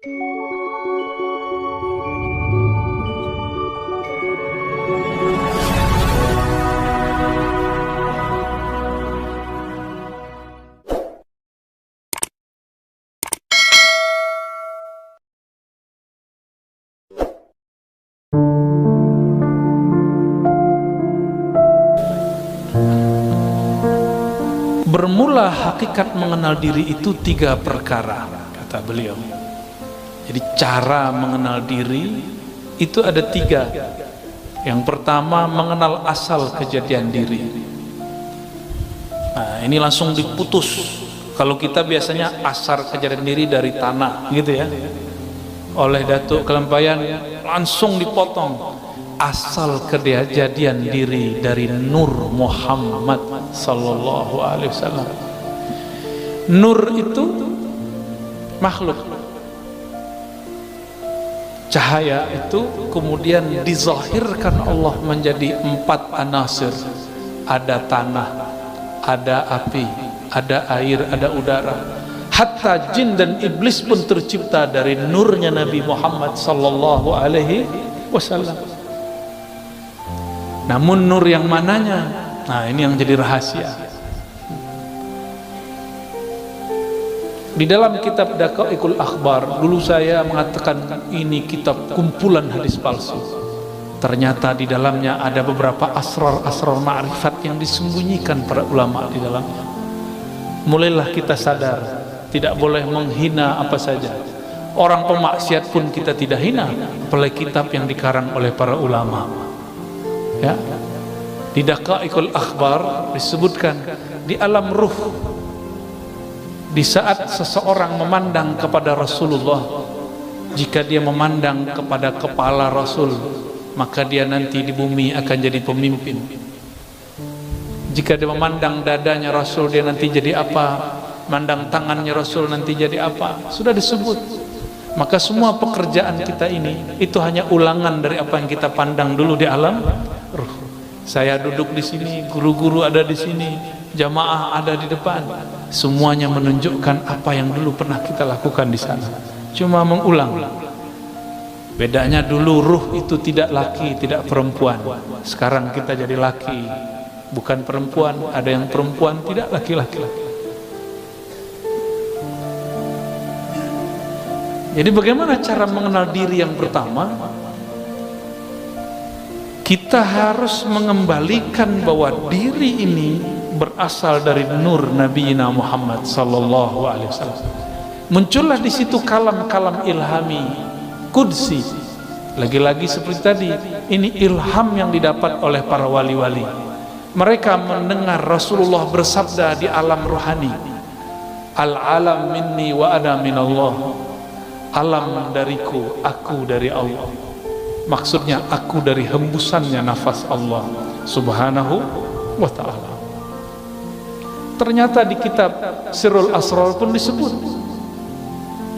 Bermula hakikat mengenal diri itu 3 perkara, kata beliau. Jadi cara mengenal diri itu ada 3. Yang pertama, mengenal asal kejadian diri. Nah, ini langsung diputus. Kalau kita biasanya asal kejadian diri dari tanah, gitu ya. Oleh Datuk Kelampayan langsung dipotong. Asal kejadian diri dari Nur Muhammad sallallahu alaihi wasallam. Nur itu makhluk. Cahaya itu kemudian dizahirkan Allah menjadi 4 anasir. Ada tanah, ada api, ada air, ada udara. Hatta jin dan iblis pun tercipta dari nurnya Nabi Muhammad sallallahu alaihi wasallam. Namun nur yang mananya? Nah, ini yang jadi rahasia. Di dalam kitab Daqaiqul Akhbar, dulu saya mengatakan ini kitab kumpulan hadis palsu. Ternyata di dalamnya ada beberapa asrar-asrar ma'rifat yang disembunyikan para ulama di dalamnya. Mulailah kita sadar, tidak boleh menghina apa saja. Orang pemaksiat pun kita tidak hina, apalagi kitab yang dikarang oleh para ulama. Ya, di Daqaiqul Akhbar disebutkan di alam ruh, di saat seseorang memandang kepada Rasulullah, jika dia memandang kepada kepala Rasul, maka dia nanti di bumi akan jadi pemimpin. Jika dia memandang dadanya Rasul, dia nanti jadi apa? Mandang tangannya Rasul, nanti jadi apa? Sudah disebut. Maka semua pekerjaan kita ini itu hanya ulangan dari apa yang kita pandang dulu di alam ruh. Saya duduk di sini, guru-guru ada di sini, jamaah ada di depan. Semuanya menunjukkan apa yang dulu pernah kita lakukan di sana. Cuma mengulang. Bedanya dulu ruh itu tidak laki, tidak perempuan. Sekarang kita jadi laki, bukan perempuan. Ada yang perempuan, tidak laki-laki. Jadi bagaimana cara mengenal diri yang pertama? Kita harus mengembalikan bahwa diri ini berasal dari nur Nabi Muhammad sallallahu alaihi wasallam. Muncullah di situ kalam-kalam ilhami qudsi. Lagi-lagi seperti tadi, ini ilham yang didapat oleh para wali-wali. Mereka mendengar Rasulullah bersabda di alam rohani, al-alam minni wa ana minallah. Alam dariku, aku dari Allah. Maksudnya aku dari hembusannya nafas Allah subhanahu wa ta'ala. Ternyata di kitab Sirrul Asrar pun disebut,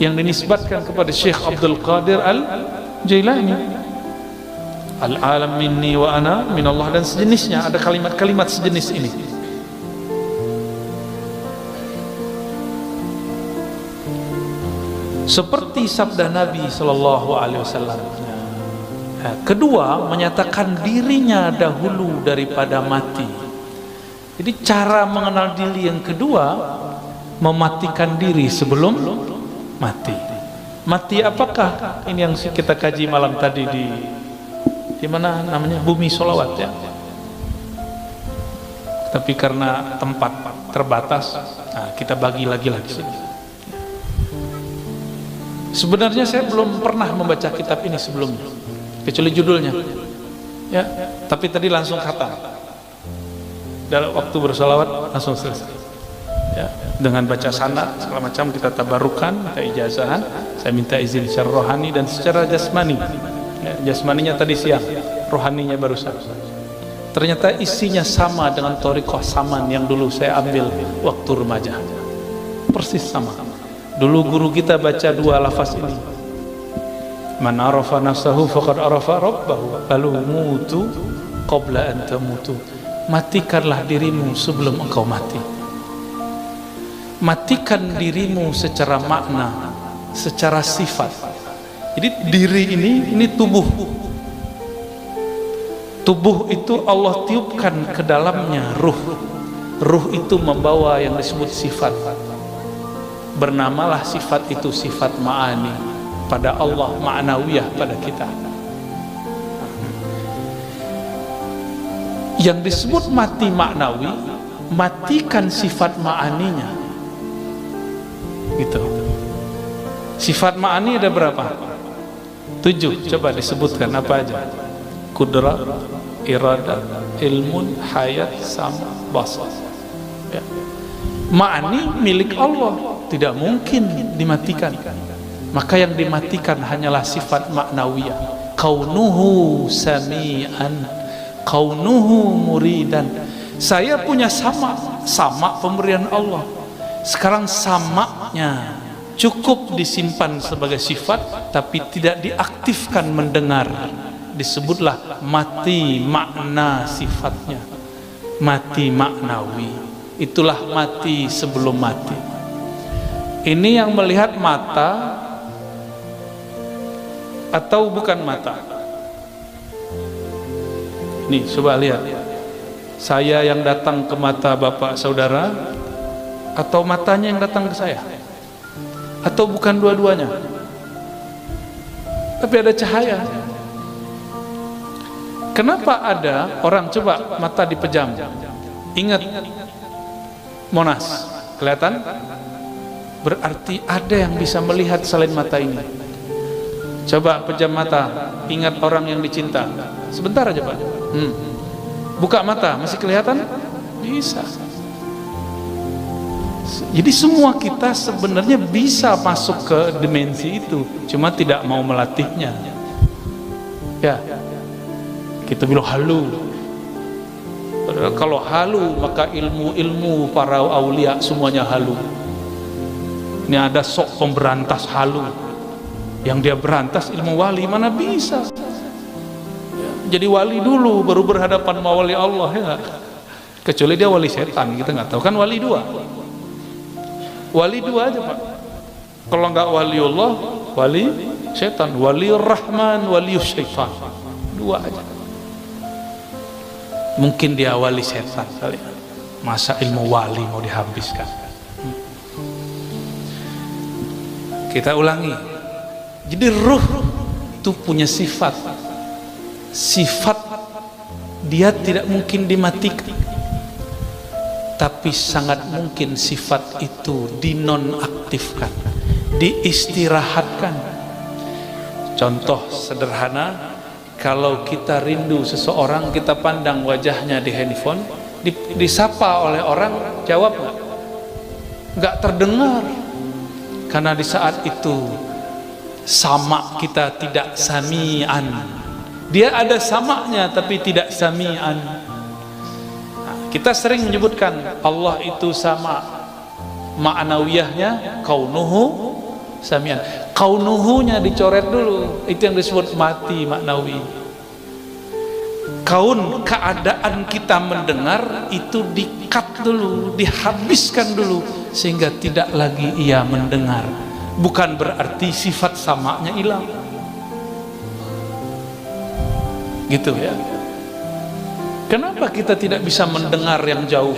yang dinisbatkan kepada Syekh Abdul Qadir Al-Jailani, al-alam minni wa ana minallah, dan sejenisnya. Ada kalimat-kalimat sejenis ini. Seperti sabda Nabi sallallahu alaihi wasallam. Kedua, menyatakan dirinya dahulu daripada mati. Jadi cara mengenal diri yang kedua, mematikan diri sebelum mati. Mati apakah? Ini yang kita kaji malam tadi di mana namanya, Bumi Sholawat ya. Tapi karena tempat terbatas, nah kita bagi lagi sini. Sebenarnya saya belum pernah membaca kitab ini sebelumnya, kecuali judulnya ya, tapi tadi langsung khatam dalam waktu bersolawat, langsung selesai ya, dengan baca sanad segala macam. Kita tabarukan, minta ijazahan, saya minta izin secara rohani dan secara jasmani ya. Jasmaninya tadi siang, rohaninya barusan. Ternyata isinya sama dengan thariqah saman yang dulu saya ambil waktu remaja, persis sama. Dulu guru kita baca 2 lafaz ini, man arafa nafsahu faqad arafa rabbahu, lalu mutu qabla an tamutu. Matikanlah dirimu sebelum engkau mati. Matikan dirimu secara makna, secara sifat. Jadi diri ini tubuh. Tubuh itu Allah tiupkan ke dalamnya ruh. Ruh itu membawa yang disebut sifat. Bernamalah sifat itu sifat ma'ani pada Allah, ma'nawiyah pada kita. Yang disebut mati maknawi, matikan sifat ma'aninya. Gitu. Sifat ma'ani ada berapa? 7. Coba disebutkan apa aja? Kudrat, iradat, ilmun, hayat, sama, basar. Ya. Ma'ani milik Allah, tidak mungkin dimatikan. Maka yang dimatikan hanyalah sifat maknawiyah. Kaunuhu sami'an, kaunuhu muridan. Saya punya sama pemberian Allah. Sekarang samanya cukup disimpan sebagai sifat, tapi tidak diaktifkan mendengar. Disebutlah mati makna sifatnya, mati maknawi. Itulah mati sebelum mati. Ini yang melihat mata atau bukan mata? Nih, coba lihat. Saya yang datang ke mata bapak saudara, atau matanya yang datang ke saya? Atau bukan dua-duanya? Tapi ada cahaya. Kenapa ada orang coba mata dipejam? Ingat Monas, kelihatan? Berarti ada yang bisa melihat selain mata ini. Coba pejam mata, ingat orang yang dicinta. Sebentar aja Pak. Buka mata, masih kelihatan? Bisa. Jadi semua kita sebenarnya bisa masuk ke dimensi itu, cuma tidak mau melatihnya. Ya, kita bilang halu. Kalau halu maka ilmu para aulia semuanya halu. Ini ada sok pemberantas halu, yang dia berantas ilmu wali, mana bisa. Jadi wali dulu baru berhadapan sama wali Allah, ya. Kecuali dia wali setan, kita nggak tahu kan. Wali dua aja Pak. Kalau nggak waliullah, wali setan, wali rahman, wali syaitan, dua aja. Mungkin dia wali setan kali. Masa ilmu wali mau dihabiskan? Kita ulangi. Jadi ruh itu punya sifat. Sifat dia tidak mungkin dimatikan, tapi sangat mungkin sifat itu dinonaktifkan, diistirahatkan. Contoh sederhana, kalau kita rindu seseorang, kita pandang wajahnya di handphone, disapa oleh orang, jawab nggak? Nggak terdengar, karena di saat itu sama kita tidak sami'an. Dia ada samanya tapi tidak sami'an. Kita sering menyebutkan Allah itu sama, ma'nawiyahnya kaunuhu samian. Kaunuhunya dicoret dulu, itu yang disebut mati maknawi. Kaun, keadaan kita mendengar itu di-cut dulu, dihabiskan dulu, sehingga tidak lagi ia mendengar. Bukan berarti sifat samanya hilang, gitu ya. Kenapa kita tidak bisa mendengar yang jauh?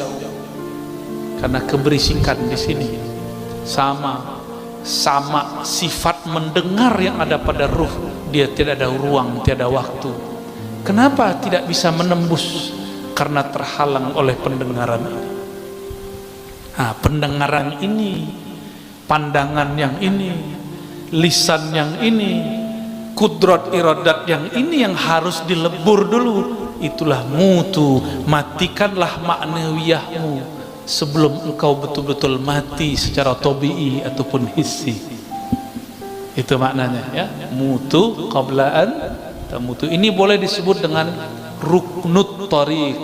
Karena keberisikan di sini. Sama sifat mendengar yang ada pada ruh, dia tidak ada ruang, tiada waktu. Kenapa tidak bisa menembus? Karena terhalang oleh pendengaran ini. Nah, pendengaran ini, pandangan yang ini, lisan yang ini, kudrat iradat yang ini yang harus dilebur dulu. Itulah mutu, matikanlah maknawiyahmu sebelum engkau betul-betul mati secara tabi'i ataupun hissi. Itu maknanya ya, mutu qablaan tamutu. Ini boleh disebut dengan ruknut tariq,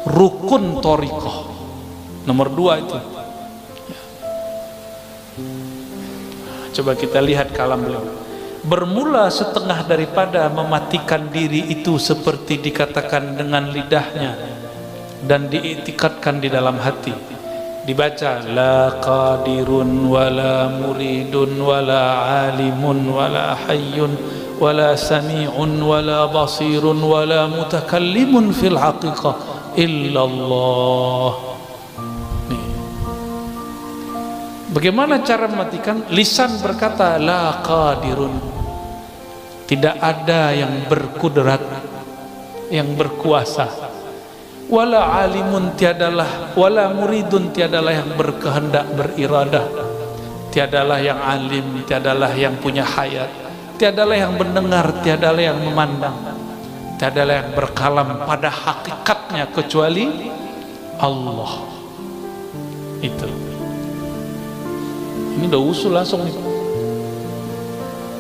rukun tariqah nomor 2 itu. Coba kita lihat kalam beliau. Bermula setengah daripada mematikan diri itu seperti dikatakan dengan lidahnya dan diiktikadkan di dalam hati. dibaca la qadirun wala muridun wala alimun wala hayyun wala sami'un wala basirun wala mutakallimun fil haqiqah illallah. Nih. Bagaimana cara mematikan? Lisan berkata la qadirun, tidak ada yang berkudrat, yang berkuasa. Wala alimun, tiadalah, wala muridun, tiadalah yang berkehendak, beriradah, tiadalah yang alim, tiadalah yang punya hayat, tiadalah yang mendengar, tiadalah yang memandang, tiadalah yang berkalam pada hakikatnya kecuali Allah. Itu ini udah usul langsung nih,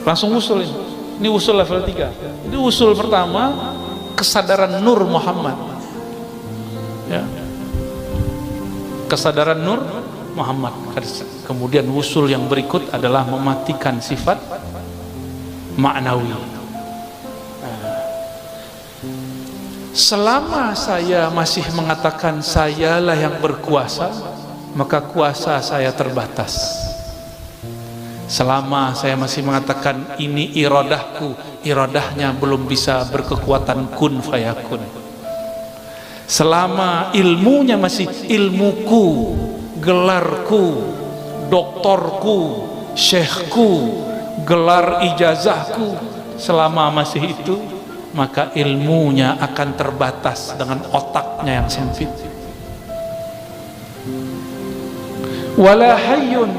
langsung usul ini. Ini usul level 3. Ini usul pertama, kesadaran Nur Muhammad. Ya. Kesadaran Nur Muhammad. Kemudian usul yang berikut adalah mematikan sifat maknawi. Selama saya masih mengatakan sayalah yang berkuasa, maka kuasa saya terbatas. Selama saya masih mengatakan ini iradahku, iradahnya belum bisa berkekuatan kun fayakun. Selama ilmunya masih ilmuku, gelarku, doktorku, syekhku, gelar ijazahku, selama masih itu, maka ilmunya akan terbatas dengan otaknya yang sempit. Wala hayyun,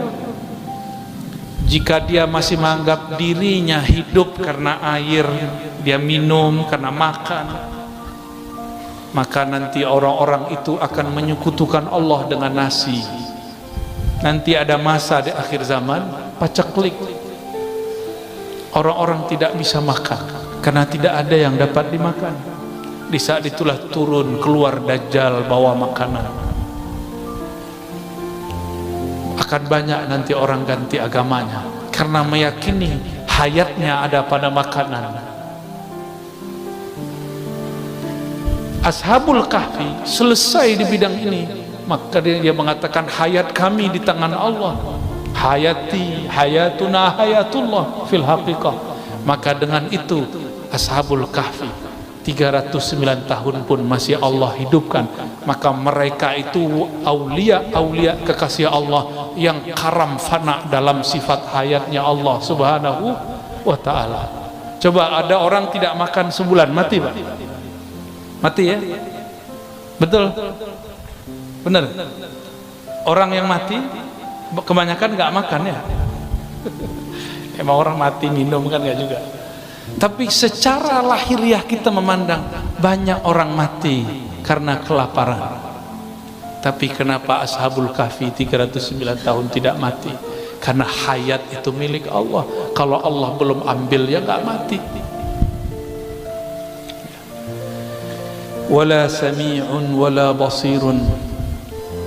jika dia masih menganggap dirinya hidup karena air dia minum, karena makan, maka nanti orang-orang itu akan menyekutukan Allah dengan nasi. Nanti ada masa di akhir zaman paceklik, orang-orang tidak bisa makan karena tidak ada yang dapat dimakan. Di saat itulah turun keluar Dajjal bawa makanan. Akan banyak nanti orang ganti agamanya karena meyakini hayatnya ada pada makanan. Ashabul Kahfi selesai di bidang ini, maka dia mengatakan hayat kami di tangan Allah, hayati hayatuna hayatullah fil haqiqah. Maka dengan itu Ashabul Kahfi 309 tahun pun masih Allah hidupkan. Maka mereka itu aulia kekasih Allah yang karam fana dalam sifat hayatnya Allah subhanahu wa ta'ala. Coba ada orang tidak makan sebulan, mati Pak? Mati ya? Betul? Benar? Orang yang mati kebanyakan nggak makan ya? Emang orang mati minum kan nggak juga? Tapi secara lahiriah kita memandang banyak orang mati karena kelaparan. Tapi kenapa Ashabul Kahfi 309 tahun tidak mati? Karena hayat itu milik Allah. Kalau Allah belum ambil ya nggak mati. Wala sami'un wala basirun.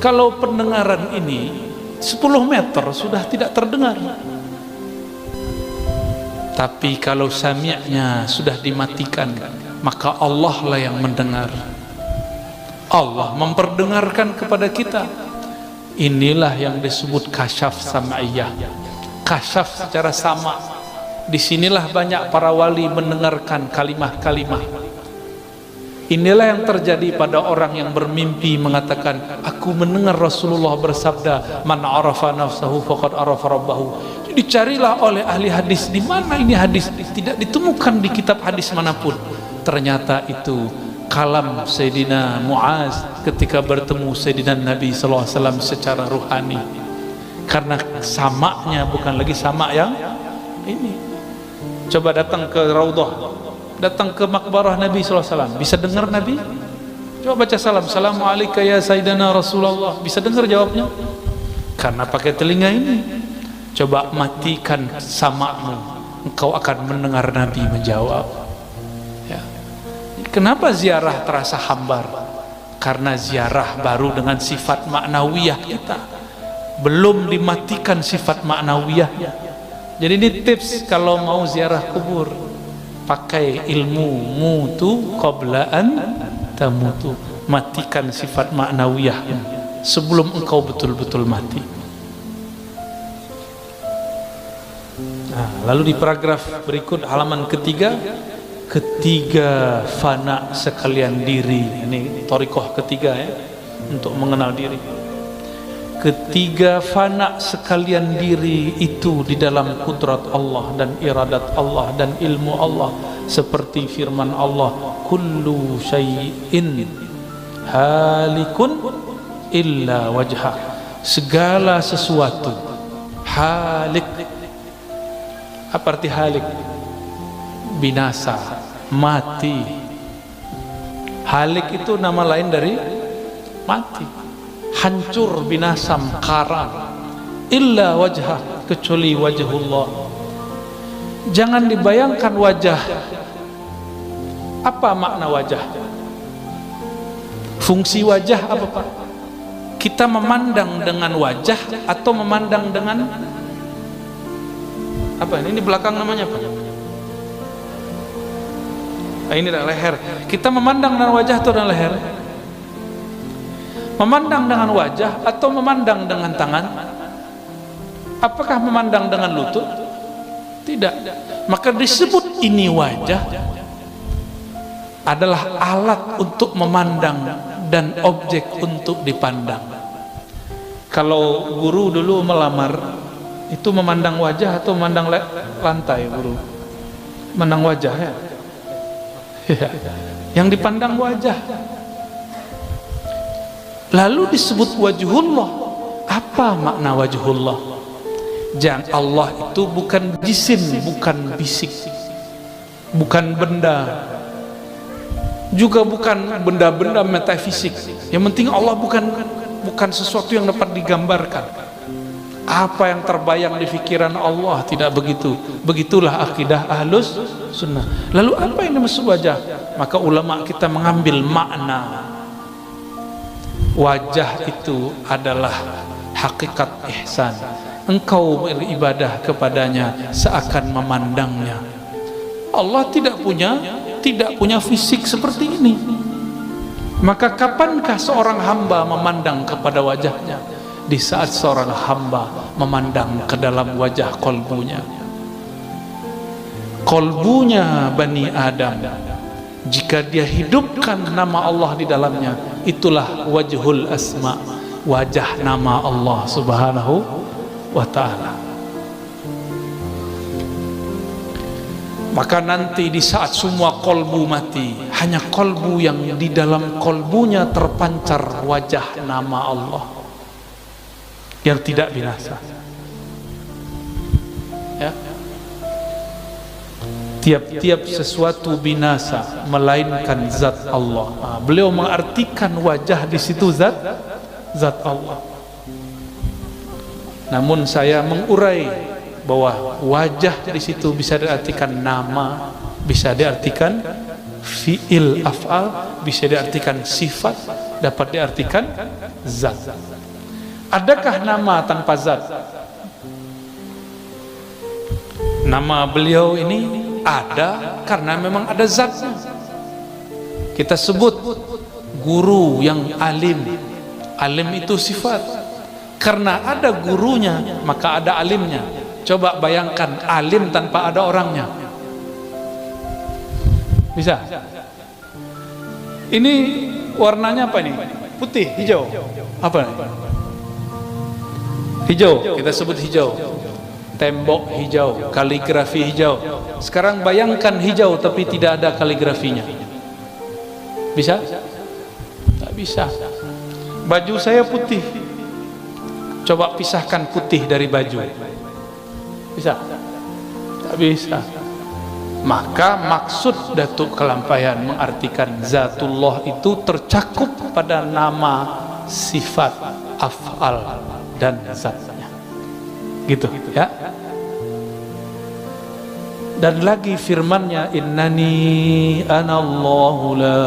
Kalau pendengaran ini 10 meter sudah tidak terdengar. Tapi kalau sami'nya sudah dimatikan, maka Allah lah yang mendengar. Allah memperdengarkan kepada kita. Inilah yang disebut kasyaf sam'iyah. Kasyaf secara sama. Disinilah banyak para wali mendengarkan kalimah-kalimah. Inilah yang terjadi pada orang yang bermimpi mengatakan, aku mendengar Rasulullah bersabda, man arafa nafsahu faqad arafa rabbahu. Dicarilah oleh ahli hadis, di mana ini hadis? Tidak ditemukan di kitab hadis manapun. Ternyata itu kalam Sayyidina Muaz ketika bertemu Sayyidina Nabi SAW secara ruhani. Karena samaknya bukan lagi samak yang ini. Coba datang ke Raudhah, datang ke makbarah Nabi SAW, bisa dengar Nabi? Coba baca salam, Assalamualaikum ya Sayyidina Rasulullah, bisa dengar jawabnya? Karena pakai telinga ini. Coba matikan samakmu, engkau akan mendengar Nabi menjawab. Ya. Kenapa ziarah terasa hambar? Karena ziarah baru dengan sifat maknawiyah kita, belum dimatikan sifat maknawiyahnya. Jadi ini tips kalau mau ziarah kubur, pakai ilmu mutu qabla an tamutu, matikan sifat maknawiyah sebelum engkau betul-betul mati. Nah, lalu di paragraf berikut halaman ketiga, ketiga fana sekalian diri. Ini thariqah ketiga ya, untuk mengenal diri. Ketiga fana sekalian diri itu di dalam kudrat Allah dan iradat Allah dan ilmu Allah, seperti firman Allah, kullu syai'in halikun illa wajhah. Segala sesuatu halik. Apa arti halik? Binasa, mati. Halik itu nama lain dari mati, hancur, binasa, karam. Illa wajhah, kecuali wajhullah. Jangan dibayangkan wajah. Apa makna wajah? Fungsi wajah apa Pak? Kita memandang dengan wajah atau memandang dengan apa ini? Ini belakang namanya apa? Nah, ini leher. Kita memandang dengan wajah atau dengan leher? Memandang dengan wajah atau memandang dengan tangan? Apakah memandang dengan lutut? Tidak. Maka disebut ini wajah adalah alat untuk memandang dan objek untuk dipandang. Kalau guru dulu melamar, itu memandang wajah atau memandang lantai guru? Memandang wajah ya. Yang dipandang wajah. Lalu disebut wajhullah. Apa makna wajhullah? Jangan, Allah itu bukan jisim, bukan fisik, bukan benda, juga bukan benda-benda metafisik. Yang penting Allah bukan sesuatu yang dapat digambarkan. Apa yang terbayang di pikiran Allah, tidak begitu. Begitulah akidah Ahlus Sunnah. Lalu apa yang dimaksud wajah? Maka ulama kita mengambil makna wajah itu adalah hakikat ihsan. Engkau beribadah kepadanya seakan memandangnya. Allah tidak punya fisik seperti ini. Maka kapankah seorang hamba memandang kepada wajahnya? Di saat seorang hamba memandang ke dalam wajah kolbunya. Kolbunya Bani Adam, jika dia hidupkan nama Allah di dalamnya, itulah wajhul asma, wajah nama Allah subhanahu wa ta'ala. Maka nanti di saat semua kolbu mati, hanya kolbu yang di dalam kolbunya terpancar wajah nama Allah yang tidak binasa. Ya. Tiap-tiap sesuatu binasa melainkan zat Allah. Nah, beliau mengartikan wajah di situ zat Allah. Namun saya mengurai bahwa wajah di situ bisa diartikan nama, bisa diartikan fi'il af'al, bisa diartikan sifat, dapat diartikan zat. Adakah nama tanpa zat? Nama beliau ini ada karena memang ada zatnya. Kita sebut guru yang alim. Alim itu sifat. Karena ada gurunya, maka ada alimnya. Coba bayangkan alim tanpa ada orangnya. Bisa? Ini warnanya apa ini? Putih, hijau. Apa ini? Hijau, kita sebut hijau. Tembok hijau, kaligrafi hijau. Sekarang bayangkan hijau tapi tidak ada kaligrafinya. Bisa? Tak bisa. Baju saya putih. Coba pisahkan putih dari baju. Bisa? Tak bisa. Maka maksud Datuk Kelampaian mengartikan zatullah itu tercakup pada nama, sifat, af'al dan zatnya. Gitu ya. Dan lagi firman-Nya, innani anallahu la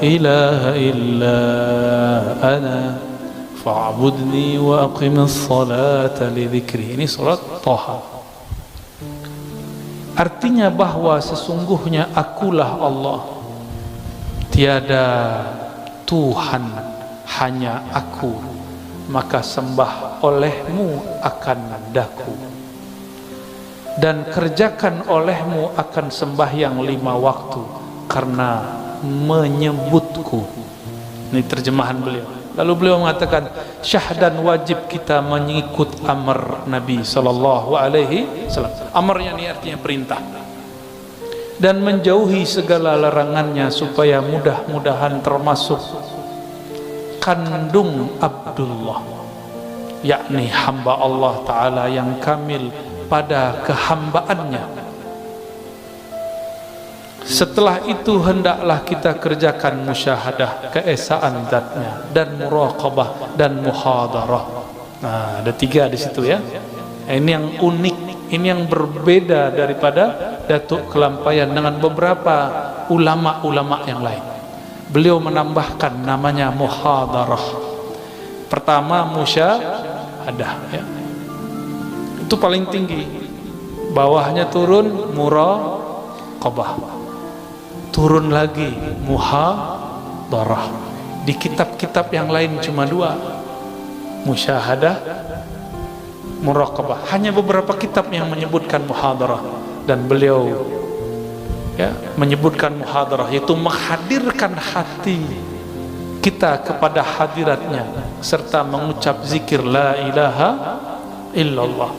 ilaha illa ana fa'budni wa aqimis salata li dzikri. Ini surat Thaha. Artinya bahwa sesungguhnya akulah Allah, tiada Tuhan hanya aku, maka sembah olehmu akan daku, dan kerjakan olehmu akan sembahyang 5 waktu karena menyebutku. Ini terjemahan beliau. Lalu beliau mengatakan, syahdan wajib kita mengikut amr Nabi sallallahu alaihi wasallam. Amrnya ini artinya perintah. Dan menjauhi segala larangannya supaya mudah-mudahan termasuk kandung Abdullah, yakni hamba Allah Ta'ala yang kamil pada kehambaannya. Setelah itu hendaklah kita kerjakan musyahadah keesaan zatnya, dan muraqabah dan muhadarah. Nah, ada 3 di situ ya. Ini yang unik, ini yang berbeda daripada Datuk Kelampayan dengan beberapa ulama-ulama yang lain. Beliau menambahkan namanya muhadarah. Pertama musyahadah ya. Itu paling tinggi. Bawahnya turun muraqabah. Turun lagi muhadarah. Di kitab-kitab yang lain cuma 2, musyahadah, muraqabah. Hanya beberapa kitab yang menyebutkan muhadarah, dan beliau ya menyebutkan muhadarah, yaitu menghadirkan hati kita kepada hadiratnya serta mengucap zikir la ilaha illallah.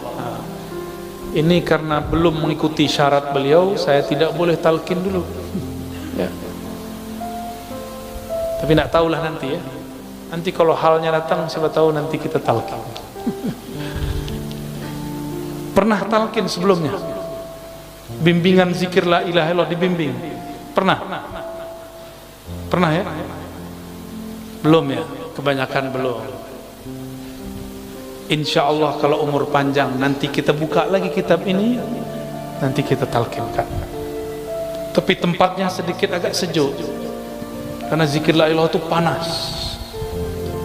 Ini karena belum mengikuti syarat beliau, saya tidak boleh talqin dulu ya. Tapi nak tahulah nanti ya. Nanti kalau halnya datang, siapa tahu nanti kita talqin. Pernah talqin sebelumnya? Bimbingan zikir la ilaha illallah dibimbing? Pernah? Pernah ya? Belum ya? Kebanyakan belum. Insya Allah kalau umur panjang nanti kita buka lagi kitab ini, nanti kita talqinkan. Tapi tempatnya sedikit agak sejuk, karena zikir la ilaha itu panas.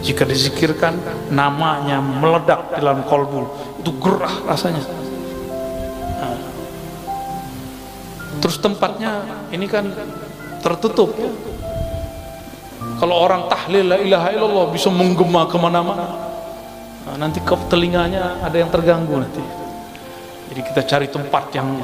Jika dizikirkan, namanya meledak di dalam kolbu, itu gerah rasanya. Nah. Terus tempatnya ini kan tertutup ya. Kalau orang tahlil la ilaha illallah bisa menggema kemana-mana. Nah, nanti ke telinganya ada yang terganggu nanti. Jadi kita cari tempat yang